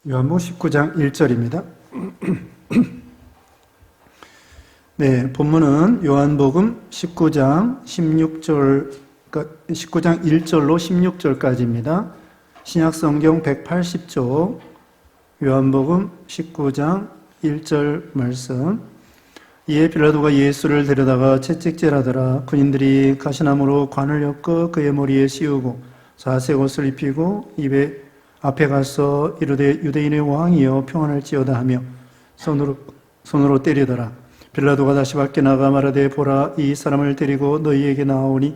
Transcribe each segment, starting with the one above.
요한복음 19장 1절입니다. 네, 본문은 요한복음 19장 1절로 16절까지입니다. 신약성경 180쪽 요한복음 19장 1절 말씀. 이에 빌라도가 예수를 데려다가 채찍질하더라. 군인들이 가시나무로 관을 엮어 그의 머리에 씌우고 자색 옷을 입히고 앞에 가서 이르되 유대인의 왕이여 평안할지어다 하며 손으로 때리더라. 빌라도가 다시 밖에 나가 말하되 보라, 이 사람을 데리고 너희에게 나아오니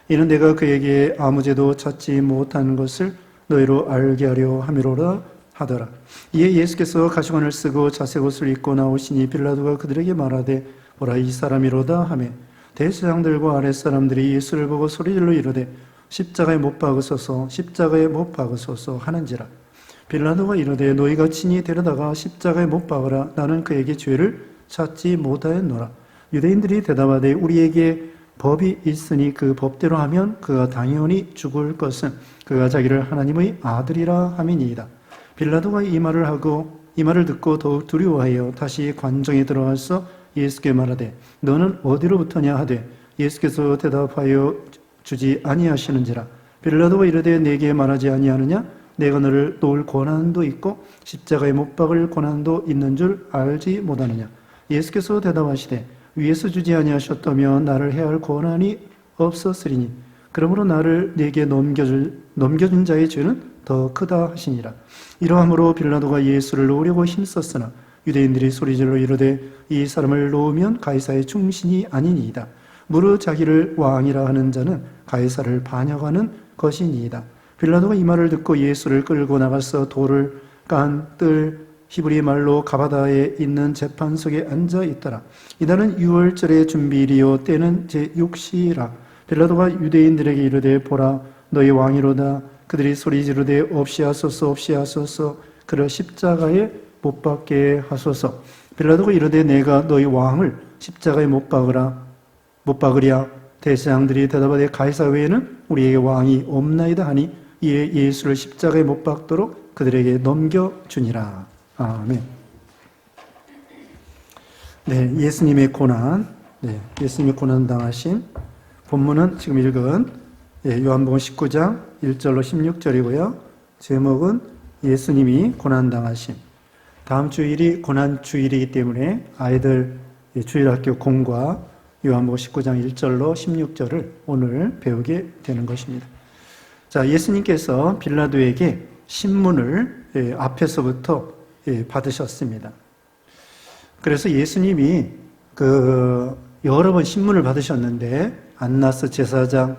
이는 내가 그에게 아무 죄도 찾지 못한 것을 너희로 알게 하려 함이로라 하더라. 이에 예수께서 가시관을 쓰고 자색 옷을 입고 나오시니 빌라도가 그들에게 말하되 보라, 이 사람이로다 하며 대제사장들과 아랫사람들이 예수를 보고 소리질러 이르되 십자가에 못 박으소서, 십자가에 못 박으소서 하는지라. 빌라도가 이르되 너희가 친히 데려다가 십자가에 못 박으라. 나는 그에게 죄를 찾지 못하였노라. 유대인들이 대답하되 우리에게 법이 있으니 그 법대로 하면 그가 당연히 죽을 것은 그가 자기를 하나님의 아들이라 함이니이다. 빌라도가 이 말을 듣고 더욱 두려워하여 다시 관정에 들어가서 예수께 말하되 너는 어디로부터냐 하되 예수께서 대답하여 주지 아니하시는지라. 빌라도가 이르되 내게 말하지 아니하느냐? 내가 너를 놓을 권한도 있고 십자가에 못 박을 권한도 있는 줄 알지 못하느냐? 예수께서 대답하시되 위에서 주지 아니하셨다면 나를 해할 권한이 없었으리니 그러므로 나를 내게 넘겨준 자의 죄는 더 크다 하시니라. 이러함으로 빌라도가 예수를 놓으려고 힘썼으나 유대인들이 소리질러 이르되 이 사람을 놓으면 가이사의 충신이 아니니이다. 무릇 자기를 왕이라 하는 자는 가이사를 반역하는 것이니이다. 빌라도가 이 말을 듣고 예수를 끌고 나가서 돌을 깐 뜰 히브리 말로 가바다에 있는 재판석에 앉아 있더라. 이날은 유월절의 준비일이요 때는 제6시라. 빌라도가 유대인들에게 이르되 보라, 너희 왕이로다. 그들이 소리 지르되 없이 하소서, 없이 하소서. 그를 십자가에 못 박게 하소서. 빌라도가 이르되 내가 너희 왕을 십자가에 못 박으랴. 대제사장들이 대답하되 가이사 외에는 우리에게 왕이 없나이다 하니 이에 예수를 십자가에 못 박도록 그들에게 넘겨주니라. 아멘. 네, 예수님의 고난, 예수님의 고난 당하심. 본문은 지금 읽은 요한복음 19장 1절로 16절이고요. 제목은 예수님이 고난 당하심. 다음 주일이 고난 주일이기 때문에 아이들 주일학교 공과 요한복음 19장 1절로 16절을 오늘 배우게 되는 것입니다. 자, 예수님께서 빌라도에게 신문을 앞에서부터 받으셨습니다. 그래서 예수님이 여러 번 신문을 받으셨는데 안나스 제사장,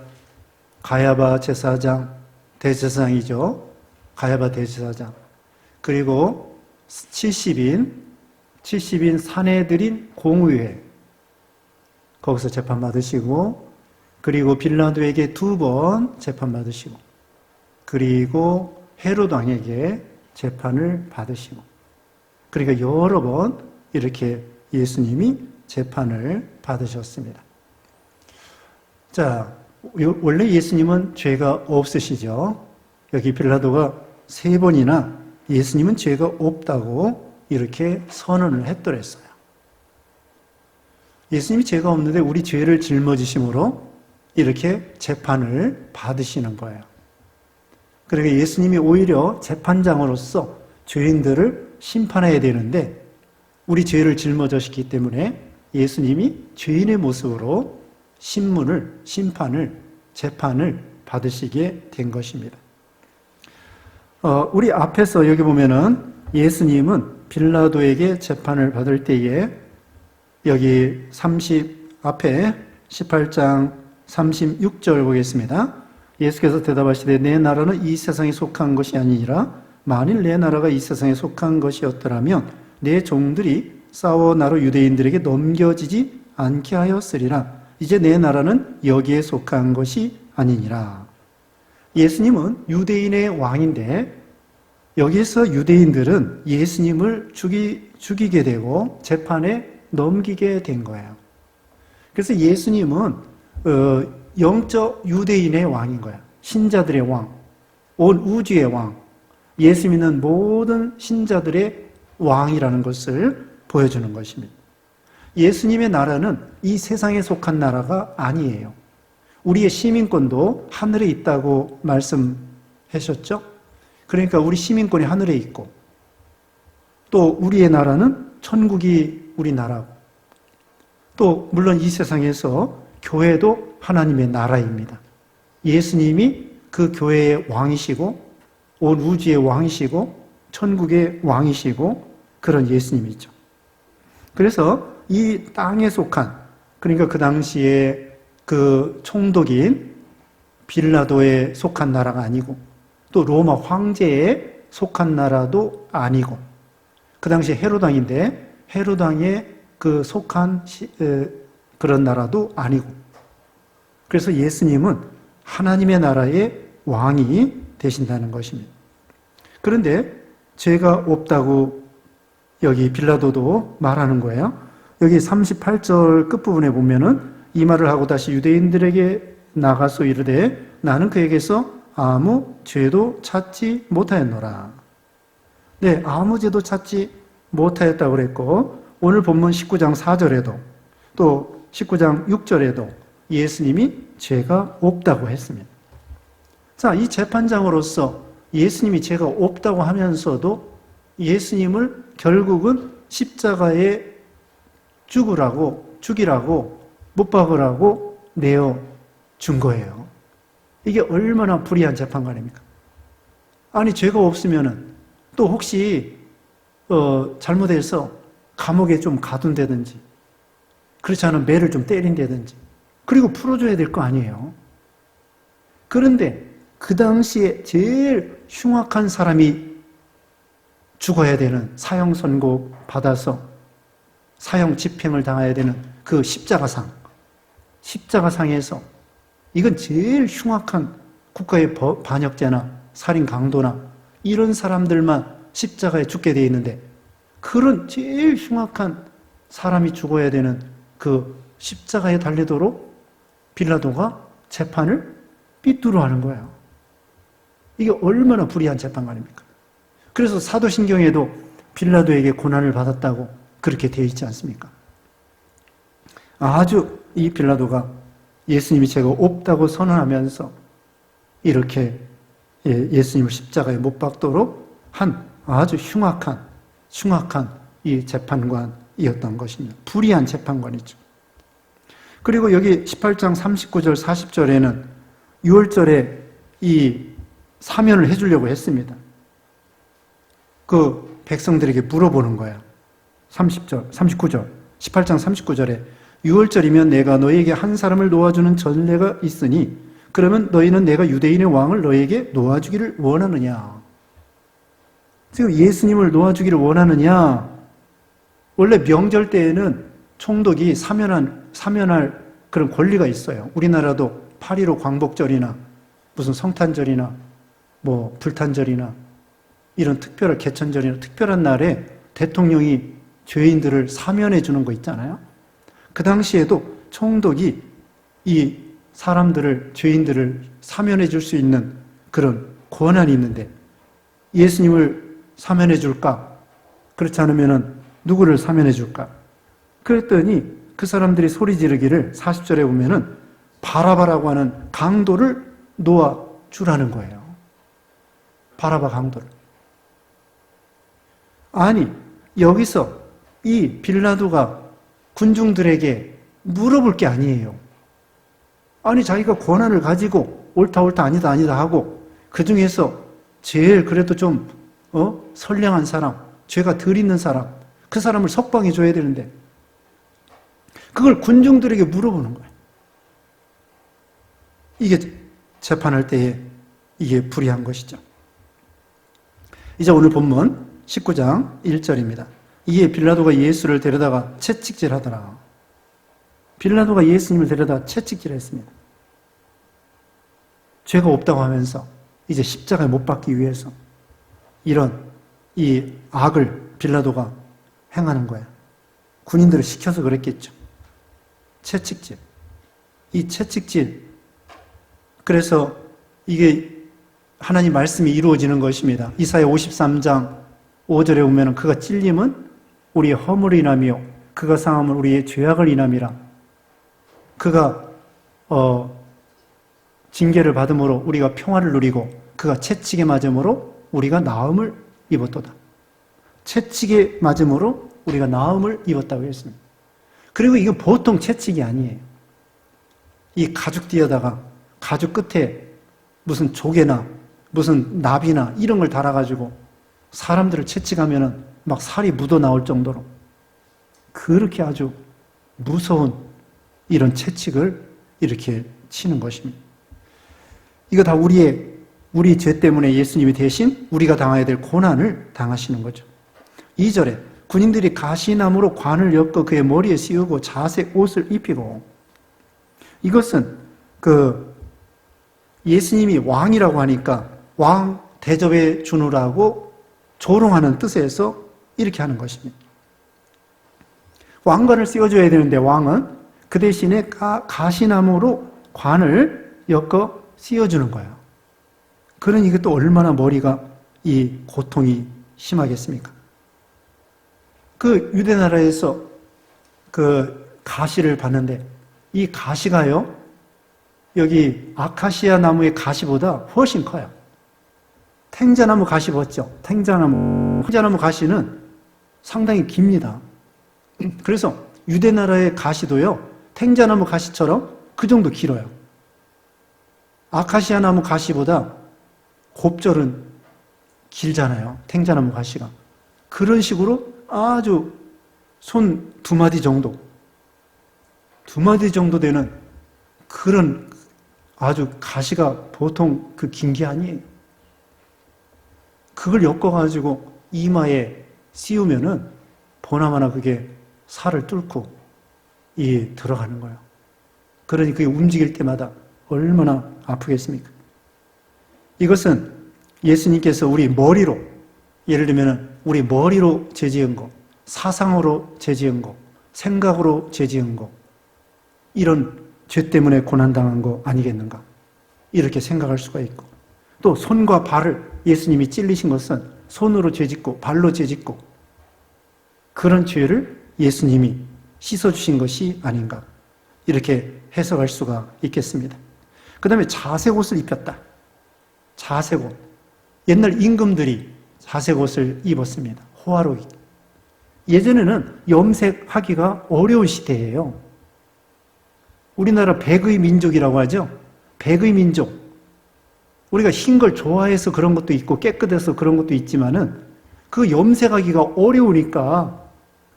가야바 제사장, 대제사장이죠. 가야바 대제사장. 그리고 70인 사내들인 공의회 거기서 재판받으시고, 그리고 빌라도에게 2번 재판받으시고, 그리고 헤롯 왕에게 재판을 받으시고, 그러니까 여러 번 이렇게 예수님이 재판을 받으셨습니다. 자, 원래 예수님은 죄가 없으시죠. 여기 빌라도가 3번이나 예수님은 죄가 없다고 이렇게 선언을 했더랬어요. 예수님이 죄가 없는데 우리 죄를 짊어지심으로 이렇게 재판을 받으시는 거예요. 그러니까 예수님이 오히려 재판장으로서 죄인들을 심판해야 되는데 우리 죄를 짊어졌기 때문에 예수님이 죄인의 모습으로 심판을, 재판을 받으시게 된 것입니다. 우리 앞에서 여기 보면은 예수님은 빌라도에게 재판을 받을 때에 여기 앞에 18장 36절 보겠습니다. 예수께서 대답하시되 내 나라는 이 세상에 속한 것이 아니니라. 만일 내 나라가 이 세상에 속한 것이었더라면 내 종들이 싸워 나로 유대인들에게 넘겨지지 않게 하였으리라. 이제 내 나라는 여기에 속한 것이 아니니라. 예수님은 유대인의 왕인데 여기서 유대인들은 예수님을 죽이게 되고 재판에 넘기게 된 거예요. 그래서 예수님은 영적 유대인의 왕인 거예요. 신자들의 왕, 온 우주의 왕. 예수 믿는 모든 신자들의 왕이라는 것을 보여주는 것입니다. 예수님의 나라는 이 세상에 속한 나라가 아니에요. 우리의 시민권도 하늘에 있다고 말씀하셨죠? 그러니까 우리 시민권이 하늘에 있고, 또 우리의 나라는 천국이 우리 나라고, 또 물론 이 세상에서 교회도 하나님의 나라입니다. 예수님이 그 교회의 왕이시고 온 우주의 왕이시고 천국의 왕이시고 그런 예수님이죠. 그래서 이 땅에 속한, 그러니까 그 당시에 그 총독인 빌라도에 속한 나라가 아니고, 또 로마 황제에 속한 나라도 아니고, 그 당시 헤로당인데 헤로당에 그 속한 그런 나라도 아니고, 그래서 예수님은 하나님의 나라의 왕이 되신다는 것입니다. 그런데 죄가 없다고 여기 빌라도도 말하는 거예요. 여기 38절 끝부분에 보면은 이 말을 하고 다시 유대인들에게 나가서 이르되 나는 그에게서 아무 죄도 찾지 못하였노라. 네, 아무 죄도 찾지 못하였다고 그랬고, 오늘 본문 19장 4절에도 또 19장 6절에도 예수님이 죄가 없다고 했습니다. 자, 이 재판장으로서 예수님이 죄가 없다고 하면서도 예수님을 결국은 십자가에 죽이라고 못 박으라고 내어 준 거예요. 이게 얼마나 불의한 재판관입니까? 아니, 죄가 없으면은 또 혹시 잘못해서 감옥에 좀 가둔다든지, 그렇지 않으면 매를 좀 때린다든지, 그리고 풀어줘야 될 거 아니에요. 그런데 그 당시에 제일 흉악한 사람이 죽어야 되는, 사형 선고 받아서 사형 집행을 당해야 되는 그 십자가상에서 이건 제일 흉악한 국가의 반역죄나 살인 강도나 이런 사람들만 십자가에 죽게 되어 있는데, 그런 제일 흉악한 사람이 죽어야 되는 그 십자가에 달리도록 빌라도가 재판을 삐뚤어 하는 거예요. 이게 얼마나 불의한 재판관입니까? 그래서 사도신경에도 빌라도에게 고난을 받았다고 그렇게 되어 있지 않습니까? 아주 이 빌라도가 예수님이 죄가 없다고 선언하면서 이렇게 예수님을 십자가에 못 박도록 한 아주 흉악한 이 재판관이었던 것입니다. 불의한 재판관이죠. 그리고 여기 18장 39절 40절에는 6월절에 이 사면을 해주려고 했습니다. 그 백성들에게 물어보는 거야. 39절, 18장 39절에 6월절이면 내가 너에게 한 사람을 놓아주는 전례가 있으니 그러면 너희는 내가 유대인의 왕을 너에게 놓아주기를 원하느냐? 지금 예수님을 놓아주기를 원하느냐? 원래 명절 때에는 총독이 사면할 그런 권리가 있어요. 우리나라도 8.15 광복절이나 무슨 성탄절이나 뭐 불탄절이나 이런 특별한 개천절이나 특별한 날에 대통령이 죄인들을 사면해 주는 거 있잖아요. 그 당시에도 총독이 이 사람들을, 죄인들을 사면해 줄 수 있는 그런 권한이 있는데 예수님을 사면해 줄까? 그렇지 않으면 누구를 사면해 줄까? 그랬더니 그 사람들이 소리 지르기를 40절에 보면은 바라바라고 하는 강도를 놓아 주라는 거예요. 바라바 강도를. 아니, 여기서 이 빌라도가 군중들에게 물어볼 게 아니에요. 아니, 자기가 권한을 가지고 옳다 아니다 하고 그 중에서 제일 그래도 좀 선량한 사람, 죄가 덜 있는 사람, 그 사람을 석방해 줘야 되는데 그걸 군중들에게 물어보는 거예요. 이게 재판할 때에 이게 불의한 것이죠. 이제 오늘 본문 19장 1절입니다. 이에 빌라도가 예수를 데려다가 채찍질하더라. 빌라도가 예수님을 데려다가 채찍질했습니다. 죄가 없다고 하면서 이제 십자가에 못 박기 위해서 이런 이 악을 빌라도가 행하는 거야. 군인들을 시켜서 그랬겠죠. 채찍질. 이 채찍질. 그래서 이게 하나님 말씀이 이루어지는 것입니다. 이사야 53장 5절에 보면 그가 찔림은 우리의 허물을 인하며 그가 상함은 우리의 죄악을 인함이라. 그가 징계를 받음으로 우리가 평화를 누리고 그가 채찍에 맞음으로 우리가 나음을 입었도다. 채찍에 맞음으로 우리가 나음을 입었다고 했습니다. 그리고 이건 보통 채찍이 아니에요. 이 가죽 띠에다가 가죽 끝에 무슨 조개나 무슨 나비나 이런 걸 달아가지고 사람들을 채찍하면은 막 살이 묻어 나올 정도로 그렇게 아주 무서운 이런 채찍을 이렇게 치는 것입니다. 이거 다 우리 죄 때문에 예수님이 대신 우리가 당해야 될 고난을 당하시는 거죠. 2절에 군인들이 가시나무로 관을 엮어 그의 머리에 씌우고 자색 옷을 입히고, 이것은 예수님이 왕이라고 하니까 왕 대접해 주느라고 조롱하는 뜻에서 이렇게 하는 것입니다. 왕관을 씌워줘야 되는데 왕은 그 대신에 가시나무로 관을 엮어 씌워주는 거예요. 그러니 이것도 얼마나 머리가 이 고통이 심하겠습니까? 유대 나라에서 가시를 봤는데 이 가시가요, 여기 아카시아 나무의 가시보다 훨씬 커요. 탱자나무 가시 봤죠? 탱자나무 가시는 상당히 깁니다. 그래서 유대 나라의 가시도요, 탱자나무 가시처럼 그 정도 길어요. 아카시아 나무 가시보다 곱절은 길잖아요. 탱자나무 가시가. 그런 식으로 아주 손 2마디 정도, 2마디 정도 되는 그런 아주 가시가 보통 긴 게 아니에요. 그걸 엮어가지고 이마에 씌우면은 보나마나 그게 살을 뚫고 들어가는 거예요. 그러니 그게 움직일 때마다 얼마나 아프겠습니까? 이것은 예수님께서 우리 머리로, 예를 들면 우리 머리로 죄지은 거, 사상으로 죄지은 거, 생각으로 죄지은 거, 이런 죄 때문에 고난당한 거 아니겠는가? 이렇게 생각할 수가 있고, 또 손과 발을 예수님이 찔리신 것은 손으로 죄짓고 발로 죄짓고 그런 죄를 예수님이 씻어주신 것이 아닌가, 이렇게 해석할 수가 있겠습니다. 그 다음에 자색 옷을 입혔다. 자색 옷. 옛날 임금들이 자색 옷을 입었습니다. 호화로이. 예전에는 염색하기가 어려운 시대예요. 우리나라 백의 민족이라고 하죠. 백의 민족. 우리가 흰 걸 좋아해서 그런 것도 있고 깨끗해서 그런 것도 있지만은 그 염색하기가 어려우니까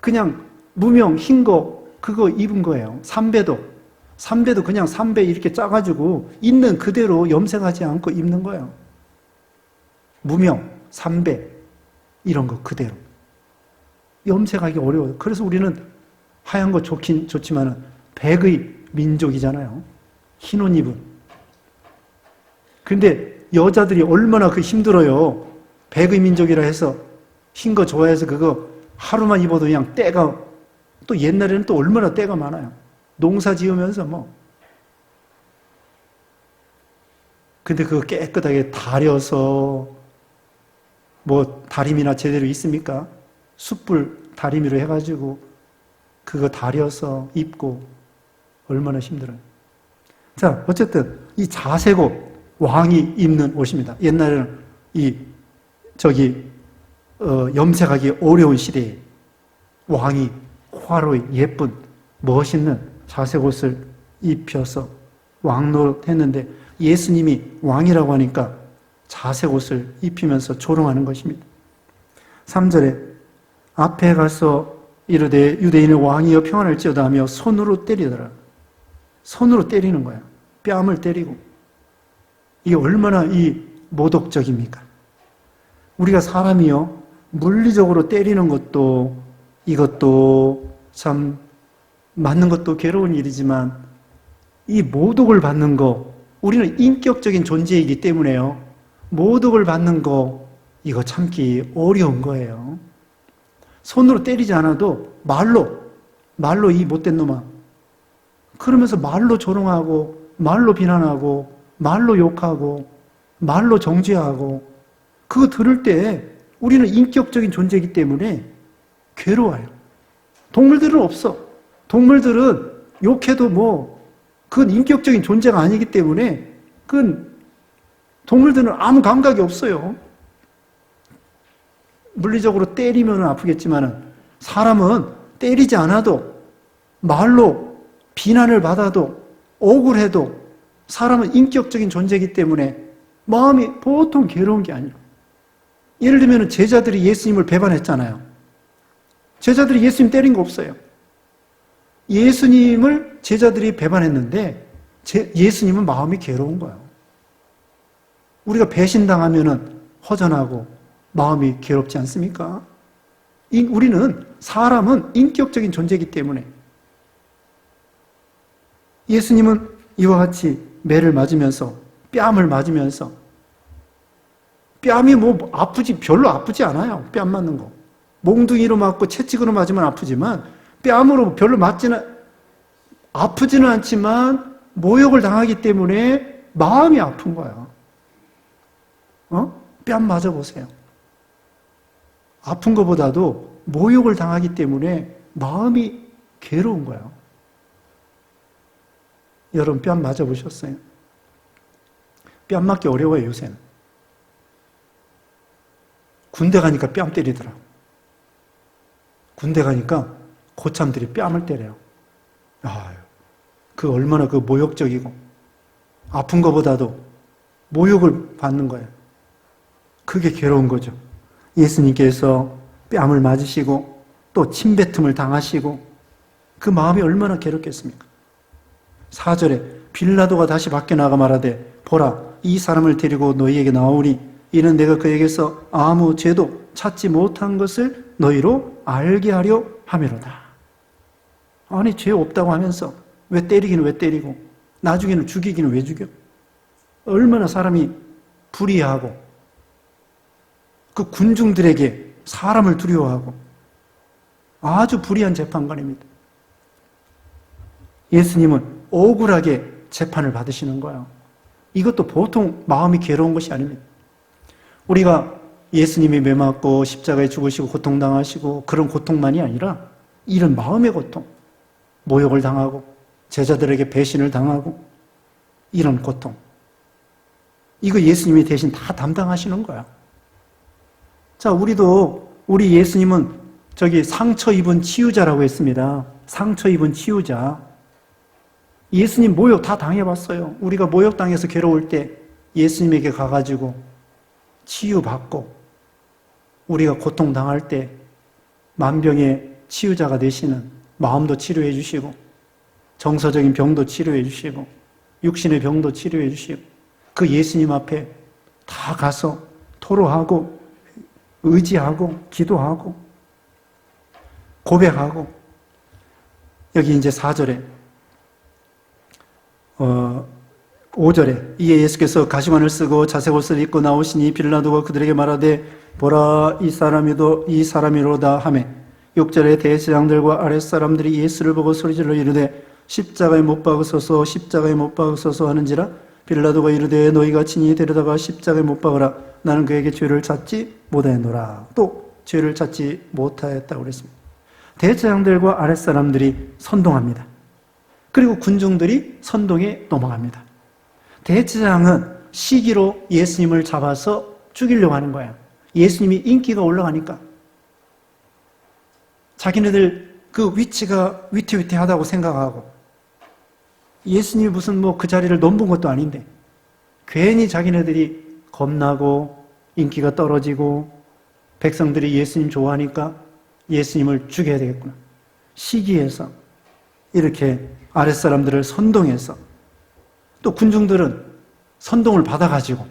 그냥 무명 흰 거 그거 입은 거예요. 삼배도 그냥 삼배 이렇게 짜가지고 있는 그대로 염색하지 않고 입는 거예요. 무명, 삼배 이런 거 그대로. 염색하기 어려워요. 그래서 우리는 하얀 거 좋긴 좋지만은 백의 민족이잖아요. 흰 옷 입은. 근데 여자들이 얼마나 힘들어요. 백의 민족이라 해서 흰 거 좋아해서 그거 하루만 입어도 그냥 때가, 또 옛날에는 또 얼마나 때가 많아요. 농사 지으면서 근데 그거 깨끗하게 다려서 다림이나 제대로 있습니까? 숯불 다리미로 해가지고 그거 다려서 입고 얼마나 힘들어요. 자, 어쨌든 이 자색옷, 왕이 입는 옷입니다. 옛날에는 염색하기 어려운 시대에 왕이 화로의 예쁜 멋있는 자색옷을 입혀서 왕노릇했는데 예수님이 왕이라고 하니까 자색옷을 입히면서 조롱하는 것입니다. 3절에 앞에 가서 이르되 유대인의 왕이여 평안할지어다 하며 손으로 때리더라. 손으로 때리는 거야. 뺨을 때리고. 이게 얼마나 모독적입니까? 우리가 사람이요, 물리적으로 때리는 것도 이것도 참 맞는 것도 괴로운 일이지만 이 모독을 받는 거, 우리는 인격적인 존재이기 때문에요. 모독을 받는 거 이거 참기 어려운 거예요. 손으로 때리지 않아도 말로 이 못된 놈아. 그러면서 말로 조롱하고 말로 비난하고 말로 욕하고 말로 정죄하고 그거 들을 때 우리는 인격적인 존재이기 때문에 괴로워요. 동물들은 없어. 동물들은 욕해도 그건 인격적인 존재가 아니기 때문에 그건 동물들은 아무 감각이 없어요. 물리적으로 때리면 아프겠지만 사람은 때리지 않아도 말로 비난을 받아도 억울해도 사람은 인격적인 존재이기 때문에 마음이 보통 괴로운 게 아니에요. 예를 들면 제자들이 예수님을 배반했잖아요. 제자들이 예수님 때린 거 없어요. 예수님을 제자들이 배반했는데 예수님은 마음이 괴로운 거예요. 우리가 배신당하면 허전하고 마음이 괴롭지 않습니까? 사람은 인격적인 존재이기 때문에 예수님은 이와 같이 매를 맞으면서 뺨을 맞으면서 뺨이 별로 아프지 않아요. 뺨 맞는 거. 몽둥이로 맞고 채찍으로 맞으면 아프지만 뺨으로 별로 아프지는 않지만 모욕을 당하기 때문에 마음이 아픈 거야. 뺨 맞아보세요. 아픈 것보다도 모욕을 당하기 때문에 마음이 괴로운 거야. 여러분 뺨 맞아보셨어요? 뺨 맞기 어려워요, 요새는. 군대 가니까 뺨 때리더라고. 군대 가니까 고참들이 뺨을 때려요. 그 얼마나 모욕적이고 아픈 것보다도 모욕을 받는 거예요. 그게 괴로운 거죠. 예수님께서 뺨을 맞으시고 또 침뱉음을 당하시고 그 마음이 얼마나 괴롭겠습니까? 4절에 빌라도가 다시 밖에 나가 말하되 보라 이 사람을 데리고 너희에게 나오니 이는 내가 그에게서 아무 죄도 찾지 못한 것을 너희로 알게 하려 함이로다. 아니 죄 없다고 하면서 왜 때리기는 왜 때리고 나중에는 죽이기는 왜 죽여? 얼마나 사람이 불의하고 그 군중들에게 사람을 두려워하고 아주 불의한 재판관입니다. 예수님은 억울하게 재판을 받으시는 거예요. 이것도 보통 마음이 괴로운 것이 아닙니다. 우리가 예수님이 매 맞고 십자가에 죽으시고 고통당하시고 그런 고통만이 아니라 이런 마음의 고통, 모욕을 당하고 제자들에게 배신을 당하고 이런 고통, 이거 예수님이 대신 다 담당하시는 거야. 자, 우리 예수님은 상처 입은 치유자라고 했습니다. 상처 입은 치유자. 예수님 모욕 다 당해봤어요. 우리가 모욕당해서 괴로울 때 예수님에게 가가지고 치유받고 우리가 고통당할 때 만병의 치유자가 되시는 마음도 치료해 주시고 정서적인 병도 치료해 주시고 육신의 병도 치료해 주시고 그 예수님 앞에 다 가서 토로하고 의지하고 기도하고 고백하고 여기 이제 4절에 5절에 이에 예수께서 가시관을 쓰고 자색 옷을 입고 나오시니 빌라도가 그들에게 말하되 보라 이 사람이로다 하매 6절에 대제사장들과 아랫사람들이 예수를 보고 소리질러 이르되 십자가에 못 박으소서 십자가에 못 박으소서 하는지라 빌라도가 이르되 너희가 친히 데려다가 십자가에 못 박으라 나는 그에게 죄를 찾지 못하였노라. 또 죄를 찾지 못하였다고 그랬습니다. 대제사장들과 아랫사람들이 선동합니다. 그리고 군중들이 선동에 넘어갑니다. 대제사장은 시기로 예수님을 잡아서 죽이려고 하는 거예요. 예수님이 인기가 올라가니까 자기네들 그 위치가 위태위태하다고 생각하고 예수님이 무슨 그 자리를 넘본 것도 아닌데 괜히 자기네들이 겁나고 인기가 떨어지고 백성들이 예수님 좋아하니까 예수님을 죽여야 되겠구나. 시기해서 이렇게 아랫사람들을 선동해서 또 군중들은 선동을 받아가지고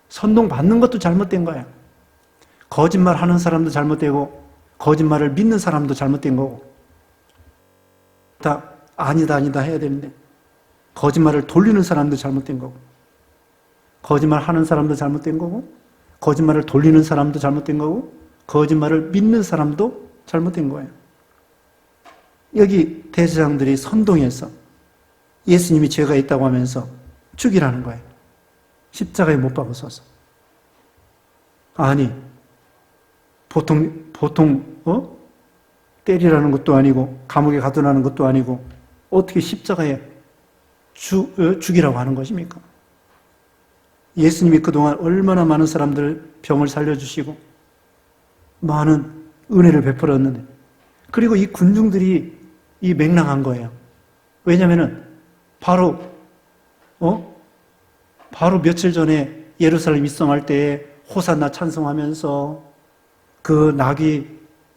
선동받는 것도 잘못된 거야. 거짓말하는 사람도 잘못되고 거짓말을 믿는 사람도 잘못된 거고 다 아니다 해야 되는데 거짓말을 돌리는 사람도 잘못된 거고 거짓말하는 사람도 잘못된 거고 거짓말을 돌리는 사람도 잘못된 거고 거짓말을 믿는 사람도 잘못된 거예요. 여기 대제사장들이 선동해서 예수님이 죄가 있다고 하면서 죽이라는 거예요. 십자가에 못 박아서서. 아니, 보통, 때리라는 것도 아니고, 감옥에 가두라는 것도 아니고, 어떻게 십자가에 죽이라고 하는 것입니까? 예수님이 그동안 얼마나 많은 사람들 병을 살려주시고, 많은 은혜를 베풀었는데, 그리고 이 군중들이 이 맹랑한 거예요. 왜냐면은, 바로 며칠 전에 예루살렘 입성할 때에 호산나 찬송하면서 그 낙이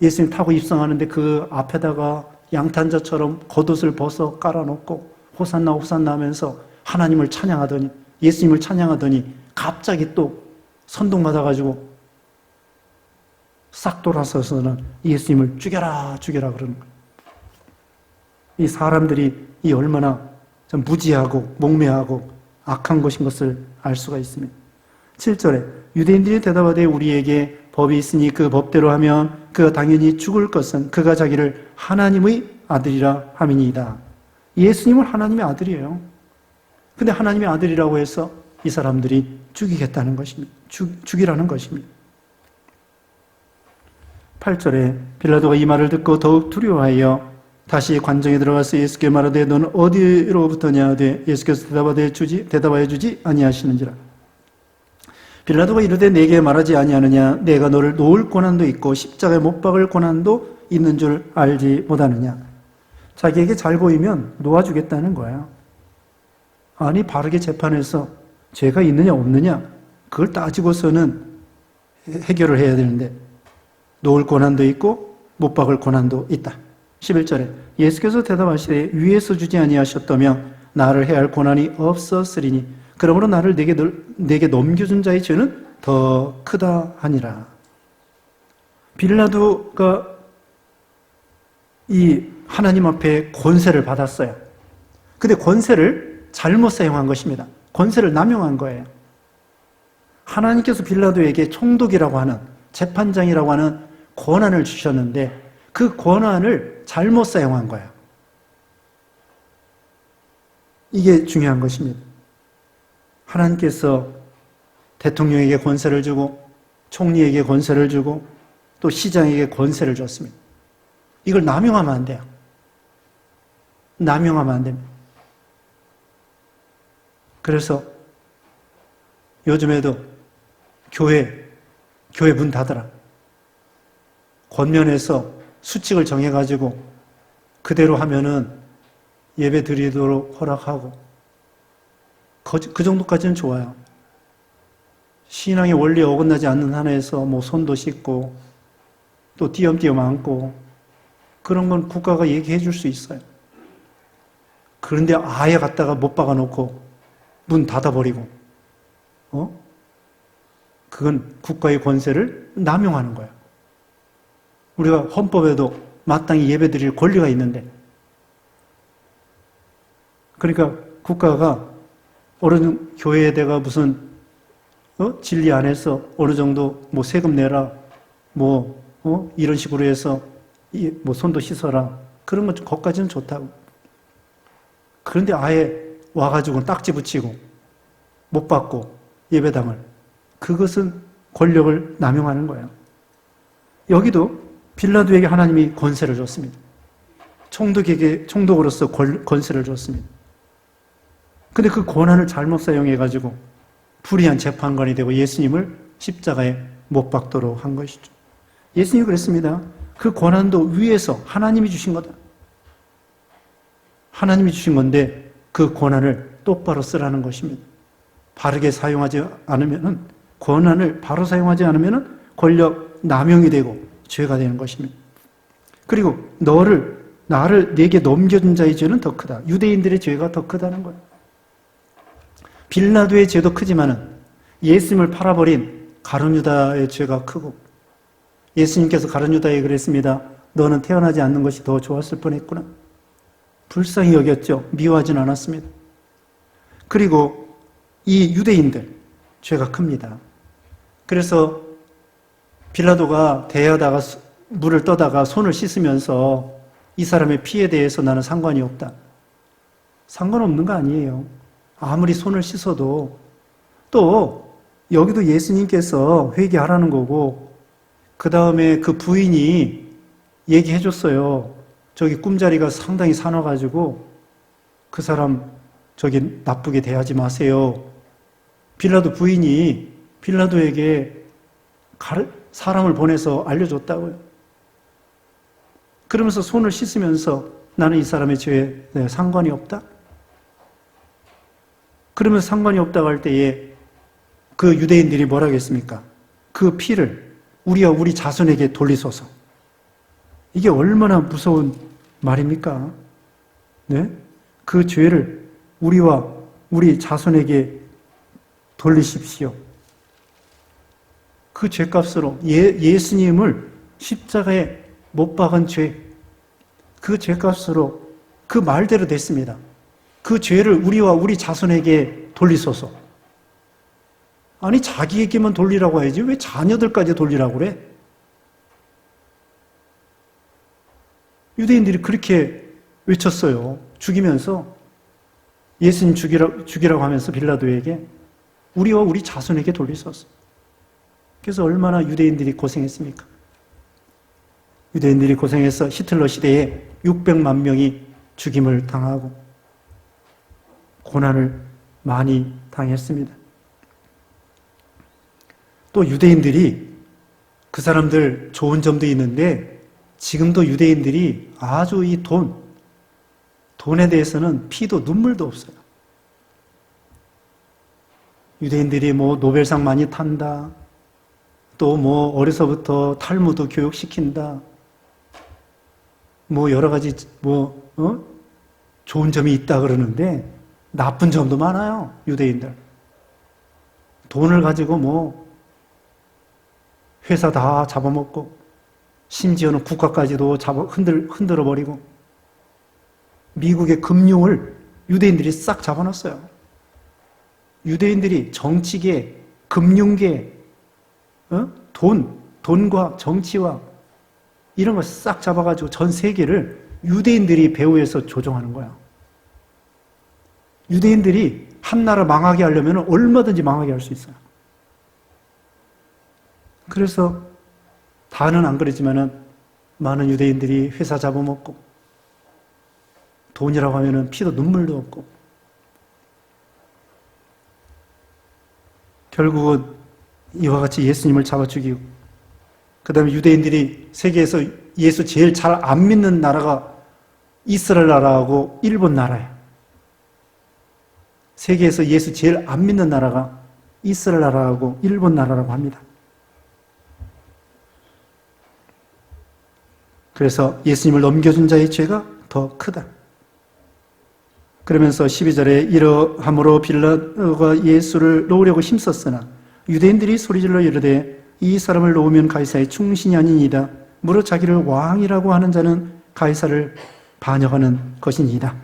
예수님 타고 입성하는데 그 앞에다가 양탄자처럼 겉옷을 벗어 깔아놓고 호산나 호산나 하면서 하나님을 찬양하더니, 예수님을 찬양하더니 갑자기 또 선동받아가지고 싹 돌아서서는 예수님을 죽여라 죽여라 그러는 거예요. 이 사람들이 이 얼마나 좀 무지하고 목매하고 악한 것인 것을 알 수가 있습니다. 7절에 유대인들이 대답하되 우리에게 법이 있으니 그 법대로 하면 그가 당연히 죽을 것은 그가 자기를 하나님의 아들이라 함이니이다. 예수님은 하나님의 아들이에요. 근데 하나님의 아들이라고 해서 이 사람들이 죽이겠다는 것입니다. 죽이라는 것입니다. 8절에 빌라도가 이 말을 듣고 더욱 두려워하여 다시 관정에 들어가서 예수께 말하되 너는 어디로부터냐 하되 예수께서 대답하여 주지 아니하시는지라. 빌라도가 이르되 내게 말하지 아니하느냐 내가 너를 놓을 고난도 있고 십자가에 못 박을 고난도 있는 줄 알지 못하느냐. 자기에게 잘 보이면 놓아주겠다는 거야. 아니 바르게 재판해서 죄가 있느냐 없느냐 그걸 따지고서는 해결을 해야 되는데 놓을 고난도 있고 못 박을 고난도 있다. 11절에 예수께서 대답하시되 위에서 주지 아니하셨다며 나를 해할 고난이 없었으리니 그러므로 나를 내게 넘겨준 자의 죄는 더 크다 하니라. 빌라도가 이 하나님 앞에 권세를 받았어요. 근데 권세를 잘못 사용한 것입니다. 권세를 남용한 거예요. 하나님께서 빌라도에게 총독이라고 하는 재판장이라고 하는 권한을 주셨는데 그 권한을 잘못 사용한 거예요. 이게 중요한 것입니다. 하나님께서 대통령에게 권세를 주고 총리에게 권세를 주고 또 시장에게 권세를 줬습니다. 이걸 남용하면 안 돼요. 남용하면 안 됩니다. 그래서 요즘에도 교회 문 닫아라. 권면에서 수칙을 정해가지고 그대로 하면은 예배 드리도록 허락하고 그 정도까지는 좋아요. 신앙의 원리에 어긋나지 않는 한에서 뭐 손도 씻고 또 띄엄띄엄 앉고 그런 건 국가가 얘기해 줄 수 있어요. 그런데 아예 갖다가 못 박아놓고 문 닫아버리고 그건 국가의 권세를 남용하는 거예요. 우리가 헌법에도 마땅히 예배드릴 권리가 있는데 그러니까 국가가 어느 교회에다가 무슨 진리 안에서 어느 정도 뭐 세금 내라 이런 식으로 해서 뭐 손도 씻어라 그런 것 것까지는 좋다고. 그런데 아예 와가지고 딱지 붙이고 못 받고 예배당을 그것은 권력을 남용하는 거예요. 여기도 빌라도에게 하나님이 권세를 줬습니다. 총독으로서 권세를 줬습니다. 근데 그 권한을 잘못 사용해가지고 불의한 재판관이 되고 예수님을 십자가에 못 박도록 한 것이죠. 예수님이 그랬습니다. 그 권한도 위에서 하나님이 주신 거다. 하나님이 주신 건데 그 권한을 똑바로 쓰라는 것입니다. 바르게 사용하지 않으면은 권한을 바로 사용하지 않으면은 권력 남용이 되고 죄가 되는 것입니다. 그리고 나를 내게 넘겨준 자의 죄는 더 크다. 유대인들의 죄가 더 크다는 거예요. 빌라도의 죄도 크지만은 예수님을 팔아버린 가룟유다의 죄가 크고 예수님께서 가룟유다에게 그랬습니다. 너는 태어나지 않는 것이 더 좋았을 뻔했구나. 불쌍히 여겼죠. 미워하진 않았습니다. 그리고 이 유대인들 죄가 큽니다. 그래서 빌라도가 대하다가 물을 떠다가 손을 씻으면서 이 사람의 피에 대해서 나는 상관이 없다. 상관없는 거 아니에요. 아무리 손을 씻어도 또 여기도 예수님께서 회개하라는 거고, 그 다음에 그 부인이 얘기해 줬어요. 저기 꿈자리가 상당히 사나가지고 그 사람 저기 나쁘게 대하지 마세요. 빌라도 부인이 빌라도에게 사람을 보내서 알려줬다고요. 그러면서 손을 씻으면서 나는 이 사람의 죄에 상관이 없다. 그러면서 상관이 없다고 할 때에 그 유대인들이 뭐라 하겠습니까? 그 피를 우리와 우리 자손에게 돌리소서. 이게 얼마나 무서운 말입니까? 네? 그 죄를 우리와 우리 자손에게 돌리십시오. 그 죄값으로 예수님을 십자가에 못 박은 죄, 그 죄값으로 그 말대로 됐습니다. 그 죄를 우리와 우리 자손에게 돌리소서. 아니, 자기에게만 돌리라고 해야지 왜 자녀들까지 돌리라고 그래? 유대인들이 그렇게 외쳤어요. 죽이면서 예수님 죽이라고 하면서 빌라도에게 우리와 우리 자손에게 돌리소서. 그래서 얼마나 유대인들이 고생했습니까? 유대인들이 고생해서 히틀러 시대에 600만 명이 죽임을 당하고 고난을 많이 당했습니다. 또 유대인들이 그 사람들 좋은 점도 있는데 지금도 유대인들이 아주 이 돈에 대해서는 피도 눈물도 없어요. 유대인들이 뭐 노벨상 많이 탄다. 또 뭐 어려서부터 탈무드 교육시킨다. 뭐 여러 가지 좋은 점이 있다 그러는데 나쁜 점도 많아요. 유대인들. 돈을 가지고 뭐 회사 다 잡아먹고 심지어는 국가까지도 흔들어 버리고 미국의 금융을 유대인들이 싹 잡아놨어요. 유대인들이 정치계, 금융계, 돈과 정치와 이런 걸 싹 잡아가지고 전 세계를 유대인들이 배후에서 조종하는 거야. 유대인들이 한 나라 망하게 하려면 얼마든지 망하게 할 수 있어요. 그래서 다는 안 그러지만은 많은 유대인들이 회사 잡아먹고 돈이라고 하면은 피도 눈물도 없고 결국은 이와 같이 예수님을 잡아 죽이고 그 다음에 유대인들이 세계에서 예수 제일 잘 안 믿는 나라가 이스라엘 나라하고 일본 나라예요. 세계에서 예수 제일 안 믿는 나라가 이스라엘 나라하고 일본 나라라고 합니다. 그래서 예수님을 넘겨준 자의 죄가 더 크다. 그러면서 12절에 이러함으로 빌라도가 예수를 놓으려고 힘썼으나 유대인들이 소리질러 이르되 이 사람을 놓으면 가이사의 충신이 아니니이다. 무릇 자기를 왕이라고 하는 자는 가이사를 반역하는 것이니이다.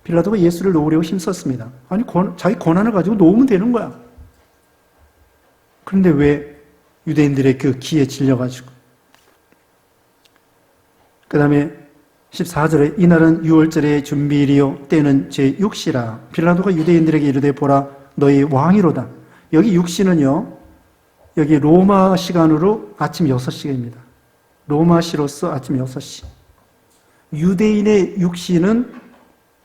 빌라도가 예수를 놓으려고 힘썼습니다. 아니 자기 권한을 가지고 놓으면 되는 거야. 그런데 왜 유대인들의 그 기에 질려가지고 그 다음에 14절에 이날은 6월절의 준비일이요 때는 제6시라 빌라도가 유대인들에게 이르되 보라 너희 왕이로다. 여기 6시는요 여기 로마 시간으로 아침 6시입니다. 로마시로서 아침 6시. 유대인의 6시는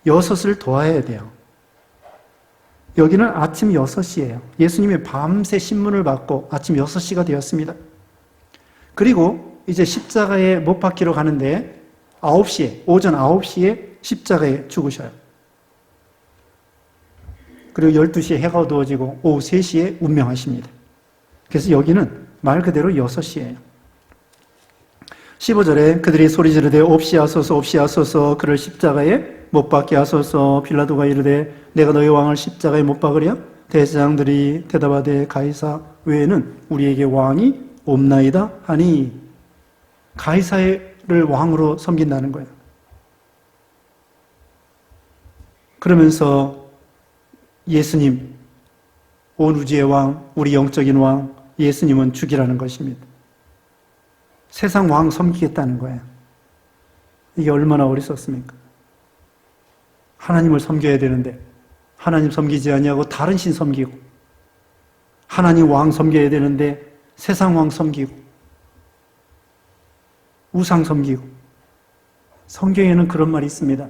6을 더해야 돼요. 여기는 아침 6시예요. 예수님이 밤새 신문을 받고 아침 6시가 되었습니다. 그리고 이제 십자가에 못 박히러 가는데 9시에, 오전 9시에 십자가에 죽으셔요. 그리고 12시에 해가 어두워지고 오후 3시에 운명하십니다. 그래서 여기는 말 그대로 6시예요. 15절에 그들이 소리 지르되 옵시하소서 옵시하소서 그를 십자가에 못 박게 하소서. 빌라도가 이르되 내가 너희 왕을 십자가에 못 박으랴? 대제사장들이 대답하되 가이사 외에는 우리에게 왕이 없나이다 하니 가이사를 왕으로 섬긴다는 거예요. 그러면서 예수님, 온 우주의 왕, 우리 영적인 왕, 예수님은 죽이라는 것입니다. 세상 왕 섬기겠다는 거예요. 이게 얼마나 어리석습니까? 하나님을 섬겨야 되는데 하나님 섬기지 아니하고 다른 신 섬기고, 하나님 왕 섬겨야 되는데 세상 왕 섬기고, 우상 섬기고. 성경에는 그런 말이 있습니다.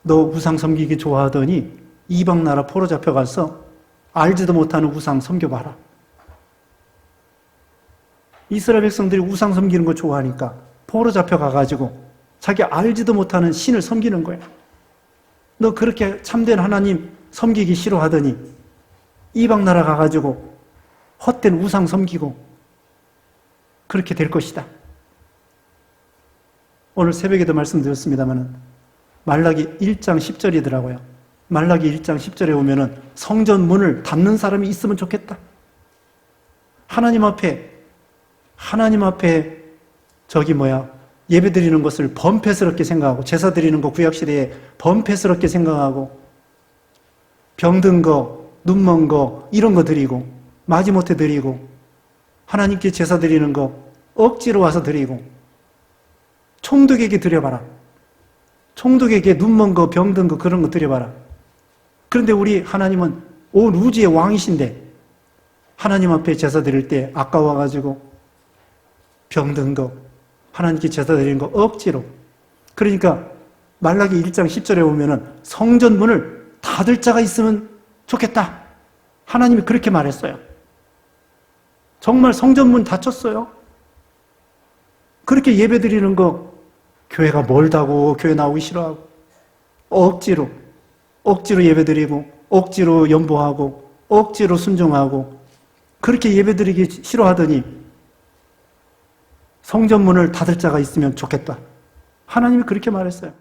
너 우상 섬기기 좋아하더니 이방 나라 포로 잡혀가서 알지도 못하는 우상 섬겨봐라. 이스라엘 백성들이 우상 섬기는 거 좋아하니까 포로 잡혀가가지고 자기 알지도 못하는 신을 섬기는 거야. 너 그렇게 참된 하나님 섬기기 싫어하더니 이방 나라 가가지고 헛된 우상 섬기고 그렇게 될 것이다. 오늘 새벽에도 말씀드렸습니다만 말라기 1장 10절이더라고요. 말라기 1장 10절에 오면은 성전 문을 닫는 사람이 있으면 좋겠다. 하나님 앞에 예배 드리는 것을 범패스럽게 생각하고, 제사 드리는 거 구약시대에 범패스럽게 생각하고, 병든 거, 눈먼 거, 이런 거 드리고, 마지못해 드리고, 하나님께 제사 드리는 거 억지로 와서 드리고, 총독에게 드려봐라. 총독에게 눈먼 거, 병든 거, 그런 거 드려봐라. 그런데 우리 하나님은 온 우주의 왕이신데, 하나님 앞에 제사 드릴 때 아까워가지고, 병든 거, 하나님께 제사 드리는 거 억지로. 그러니까 말라기 1장 10절에 보면은 성전 문을 닫을 자가 있으면 좋겠다. 하나님이 그렇게 말했어요. 정말 성전 문 닫혔어요. 그렇게 예배 드리는 거 교회가 멀다고 교회 나오기 싫어하고 억지로 예배 드리고 억지로 연보하고 억지로 순종하고 그렇게 예배 드리기 싫어하더니 성전 문을 닫을 자가 있으면 좋겠다. 하나님이 그렇게 말했어요.